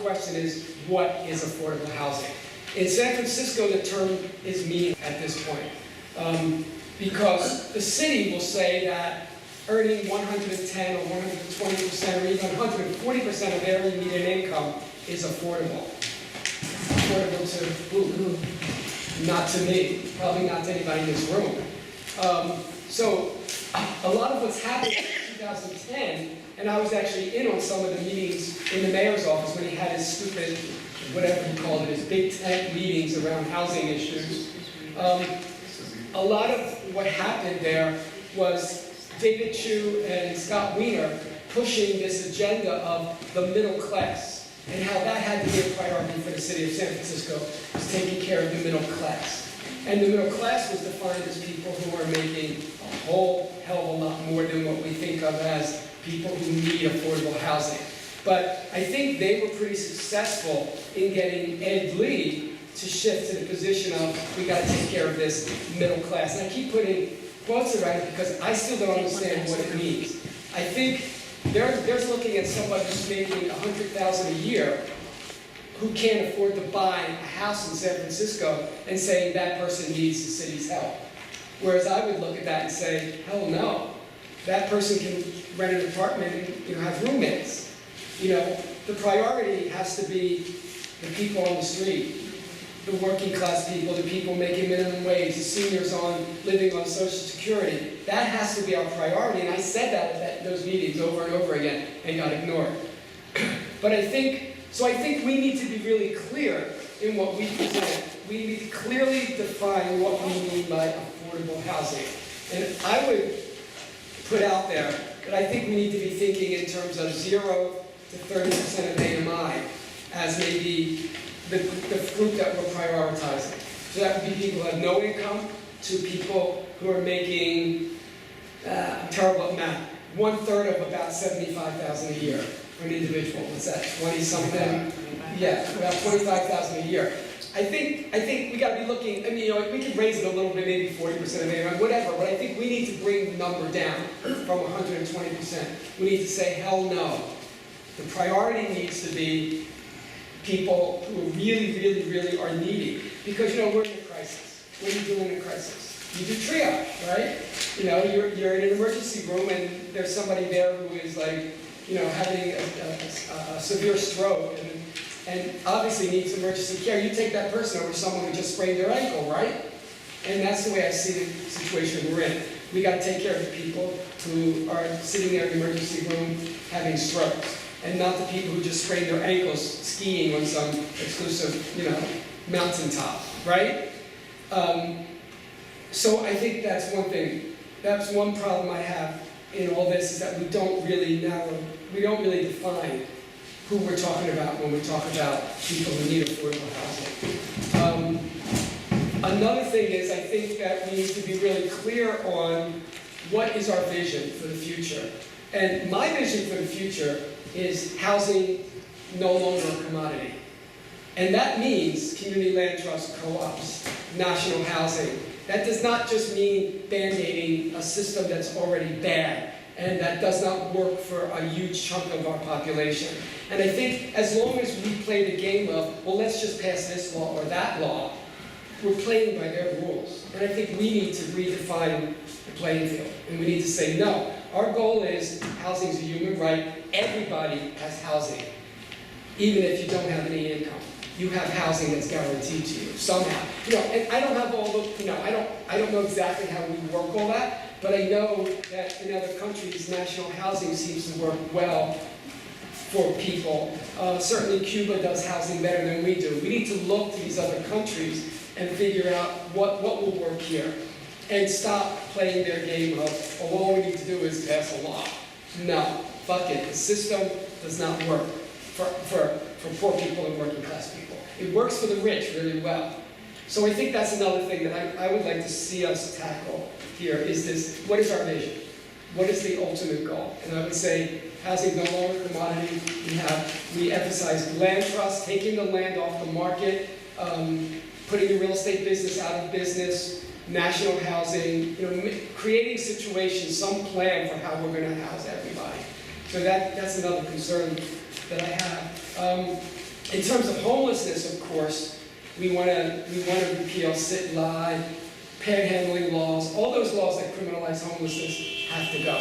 question is, what is affordable housing? In San Francisco, the term is meaningless at this point. Because the city will say that earning 110 or 120% or even 140% of their median income is affordable. Affordable to who? Not to me, probably not to anybody in this room. So a lot of what's happened in 2010, and I was actually in on some of the meetings in the mayor's office when he had his stupid, whatever he called it, his big tent meetings around housing issues. A lot of what happened there was David Chu and Scott Wiener pushing this agenda of the middle class and how that had to be a priority for the city of San Francisco, was taking care of the middle class. And the middle class was defined as people who are making a whole hell of a lot more than what we think of as people who need affordable housing. But I think they were pretty successful in getting Ed Lee to shift to the position of, we got to take care of this middle class. And I keep putting quotes around it because I still don't understand what it means. I think there's looking at somebody who's making $100,000 a year who can't afford to buy a house in San Francisco and saying that person needs the city's help. Whereas I would look at that and say, hell no. That person can rent an apartment and have roommates. The priority has to be the people on the street, the working class people, the people making minimum wage, the seniors living on Social Security. That has to be our priority, and I said that at those meetings over and over again and got ignored. But I think we need to be really clear in what we present. We need to clearly define what we mean by affordable housing. And I would put out there that I think we need to be thinking in terms of 0 to 30% of AMI as maybe the group that we're prioritizing. So that would be people who have no income to people who are making, I'm terrible at math, 1/3 of about $75,000 a year for an individual. What's that, 20-something? Yeah, about $25,000 a year. I think we got to be looking, we could raise it a little bit, maybe 40% of AMI, whatever, but I think we need to bring the number down from 120%. We need to say, hell no. The priority needs to be people who really, really, really are needy. Because, we're in a crisis. What are you doing in a crisis? You do triage, right? You're in an emergency room and there's somebody there who is having a severe stroke and obviously needs emergency care. You take that person over someone who just sprained their ankle, right? And that's the way I see the situation we're in. We got to take care of the people who are sitting there in the emergency room having strokes, and not the people who just sprained their ankles skiing on some exclusive, mountaintop, right? So I think that's one thing. That's one problem I have in all this, is that we don't really define who we're talking about when we talk about people who need affordable housing. Another thing is, I think that we need to be really clear on what is our vision for the future. And my vision for the future is housing no longer a commodity. And that means community land trust co-ops, national housing. That does not just mean band-aiding a system that's already bad and that does not work for a huge chunk of our population. And I think as long as we play the game of, well, let's just pass this law or that law, we're playing by their rules. And I think we need to redefine the playing field. And we need to say, no, our goal is housing is a human right. Everybody has housing, even if you don't have any income. You have housing that's guaranteed to you somehow. And I don't have all the, I don't know exactly how we work all that, but I know that in other countries, national housing seems to work well for people. Certainly Cuba does housing better than we do. We need to look to these other countries and figure out what will work here. And stop playing their game of, oh, all we need to do is pass a law. No, fuck it. The system does not work for poor people and working class people. It works for the rich really well. So I think that's another thing that I would like to see us tackle here, is this, what is our vision? What is the ultimate goal? And I would say housing no longer a commodity. We emphasize land trust, taking the land off the market, putting the real estate business out of business, national housing, creating situations, some plan for how we're going to house everybody. So that's another concern that I have. In terms of homelessness, of course, we want to repeal sit and lie, panhandling laws. All those laws that criminalize homelessness have to go.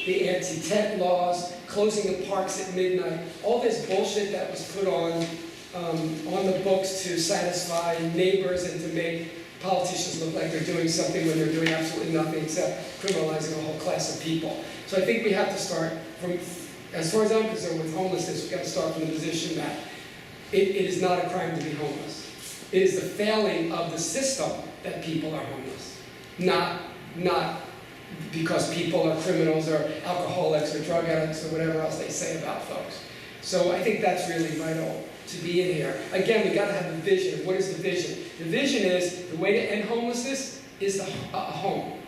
The anti-tent laws, closing the parks at midnight, all this bullshit that was put on the books to satisfy neighbors and to make politicians look like they're doing something when they're doing absolutely nothing except criminalizing a whole class of people. So I think we have to start from, as far as I'm concerned with homelessness, we've got to start from the position that it is not a crime to be homeless. It is the failing of the system that people are homeless, not because people are criminals or alcoholics or drug addicts or whatever else they say about folks. So I think that's really vital to be in here. Again, we've got to have a vision. What is the vision? The vision is the way to end homelessness is a home.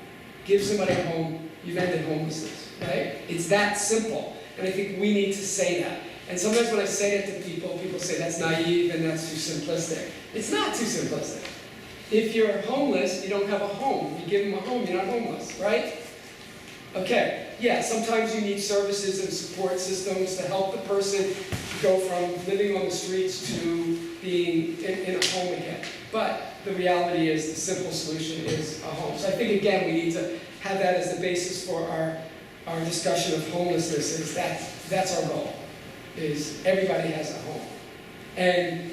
Give somebody a home, you've ended homelessness, right? It's that simple. And I think we need to say that. And sometimes when I say it to people, people say that's naive and that's too simplistic. It's not too simplistic. If you're homeless, you don't have a home. You give them a home, you're not homeless, right? Okay, yeah, sometimes you need services and support systems to help the person go from living on the streets to being in a home again. But the reality is the simple solution is a home. So I think, again, we need to have that as the basis for our discussion of homelessness, is that's our goal, is everybody has a home. And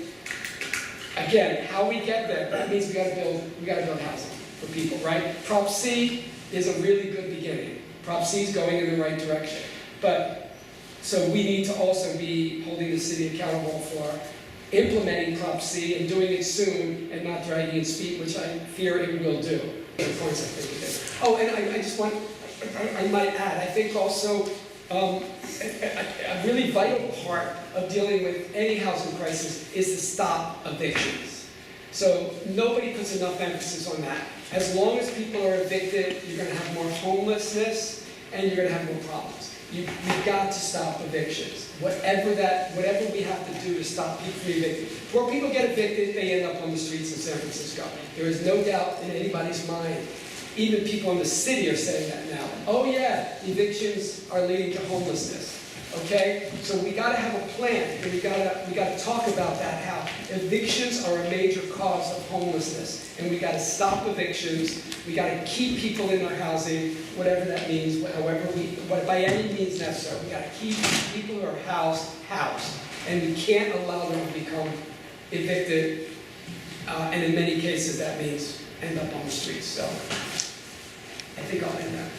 again, how we get there, that means we gotta build housing for people, right? Prop C is a really good beginning. Prop C is going in the right direction. But, so we need to also be holding the city accountable for implementing Prop C and doing it soon and not dragging its feet, which I fear it will do. Oh, and I just want, I might add, I think also a really vital part of dealing with any housing crisis is to stop evictions. So nobody puts enough emphasis on that. As long as people are evicted, you're going to have more homelessness and you're going to have more problems. You've got to stop evictions. Whatever we have to do to stop people from evicting. Before people get evicted, they end up on the streets of San Francisco. There is no doubt in anybody's mind. Even people in the city are saying that now. Oh yeah, evictions are leading to homelessness. Okay? So we gotta have a plan, and we gotta talk about that, how evictions are a major cause of homelessness. And we gotta stop evictions, we gotta keep people in their housing, whatever that means, by any means necessary. We gotta keep people who are housed. And we can't allow them to become evicted, and in many cases that means end up on the streets. So I think I'll end that.